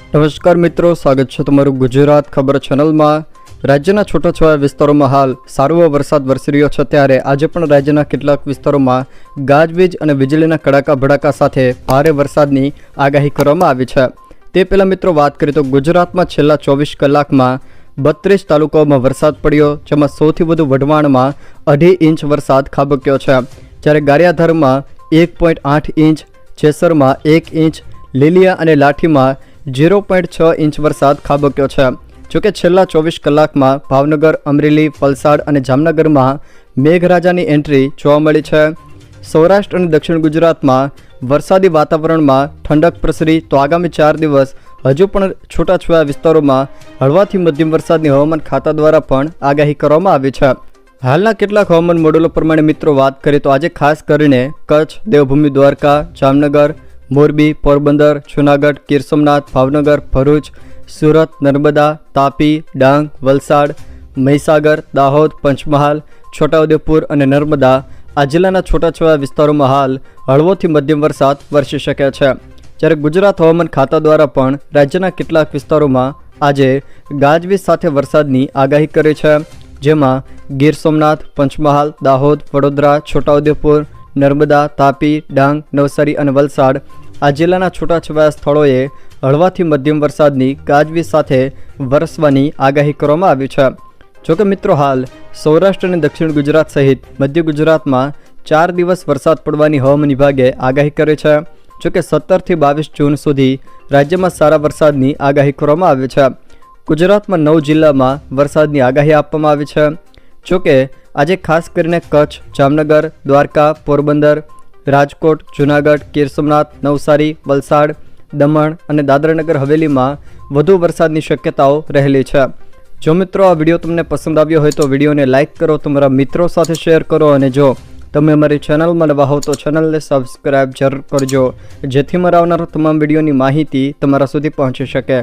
નમસ્કાર મિત્રો, સ્વાગત છે તમારું ગુજરાત ખબર ચેનલમાં। રાજ્યના છૂટાછવાયા વિસ્તારોમાં હાલ સારો વરસાદ વરસી રહ્યો છે, ત્યારે આજે પણ રાજ્યના કેટલાક વિસ્તારોમાં ગાજવીજ અને વીજળીના કડાકા ભડાકા સાથે ભારે વરસાદની આગાહી કરવામાં આવી છે। તે પહેલાં મિત્રો વાત કરીએ તો ગુજરાતમાં છેલ્લા 24 કલાકમાં 32 તાલુકાઓમાં વરસાદ પડ્યો, જેમાં સૌથી વધુ વઢવાણમાં 2.5 ઇંચ વરસાદ ખાબક્યો છે, જ્યારે ગારિયાધારમાં 1.8 ઇંચ, જેસરમાં 1 ઇંચ, લીલિયા અને લાઠીમાં 0.6 ઇંચ વરસાદ ખાબક્યો છે। જોકે છેલ્લા 24 કલાકમાં ભાવનગર, અમરેલી, વલસાડ અને જામનગરમાં મેઘરાજાની એન્ટ્રી જોવા મળી છે। સૌરાષ્ટ્ર અને દક્ષિણ ગુજરાતમાં વરસાદી વાતાવરણમાં ઠંડક પ્રસરી, તો આગામી 4 દિવસ હજુ પણ છૂટાછવાયા વિસ્તારોમાં હળવાથી મધ્યમ વરસાદની હવામાન ખાતા દ્વારા પણ આગાહી કરવામાં આવી છે। હાલના કેટલાક હવામાન મોડેલો પ્રમાણે મિત્રો વાત કરીએ તો આજે ખાસ કરીને કચ્છ, દેવભૂમિ દ્વારકા, જામનગર, મોરબી, પોરબંદર, જૂનાગઢ, ગીર સોમનાથ, ભાવનગર, ભરૂચ, સુરત, નર્મદા, તાપી, ડાંગ, વલસાડ, મહીસાગર, દાહોદ, પંચમહાલ, છોટાઉદેપુર અને નર્મદા આ જિલ્લાના છૂટાછવાયા વિસ્તારોમાં હાલ હળવોથી મધ્યમ વરસાદ વરસી શકે છે, જ્યારે ગુજરાત હવામાન ખાતા દ્વારા પણ રાજ્યના કેટલાક વિસ્તારોમાં આજે ગાજવીજ સાથે વરસાદની આગાહી કરી છે, જેમાં ગીર સોમનાથ, પંચમહાલ, દાહોદ, વડોદરા, છોટાઉદેપુર, નર્મદા, તાપી, ડાંગ, નવસારી અને વલસાડ આ જિલ્લાના છૂટાછવાયા સ્થળોએ હળવાથી મધ્યમ વરસાદની ગાજવીજ સાથે વરસવાની આગાહી કરવામાં આવી છે। જોકે મિત્રો હાલ સૌરાષ્ટ્ર અને દક્ષિણ ગુજરાત સહિત મધ્ય ગુજરાતમાં 4 દિવસ વરસાદ પડવાની હવામાન વિભાગે આગાહી કરી છે। જોકે 17 થી 22 જૂન સુધી રાજ્યમાં સારા વરસાદની આગાહી કરવામાં આવી છે। ગુજરાતમાં 9 જિલ્લામાં વરસાદની આગાહી આપવામાં આવી છે। જોકે આજે ખાસ કરીને કચ્છ, જામનગર, દ્વારકા, પોરબંદર, રાજકોટ, જૂનાગઢ, ગીર સોમનાથ, નવસારી, વલસાડ, દમણ અને દાદરાનગર હવેલીમાં વધુ વરસાદની શક્યતાઓ રહેલી છે। જો મિત્રો આ વિડીયો તમને પસંદ આવ્યો હોય તો વિડીયોને લાઇક કરો, તમારા મિત્રો સાથે શેર કરો, અને જો તમે અમારી ચેનલમાં નવા હો તો ચેનલને સબસ્ક્રાઈબ જરૂર કરજો, જેથી મારા આવનારા તમામ વિડીયોની માહિતી તમારા સુધી પહોંચી શકે।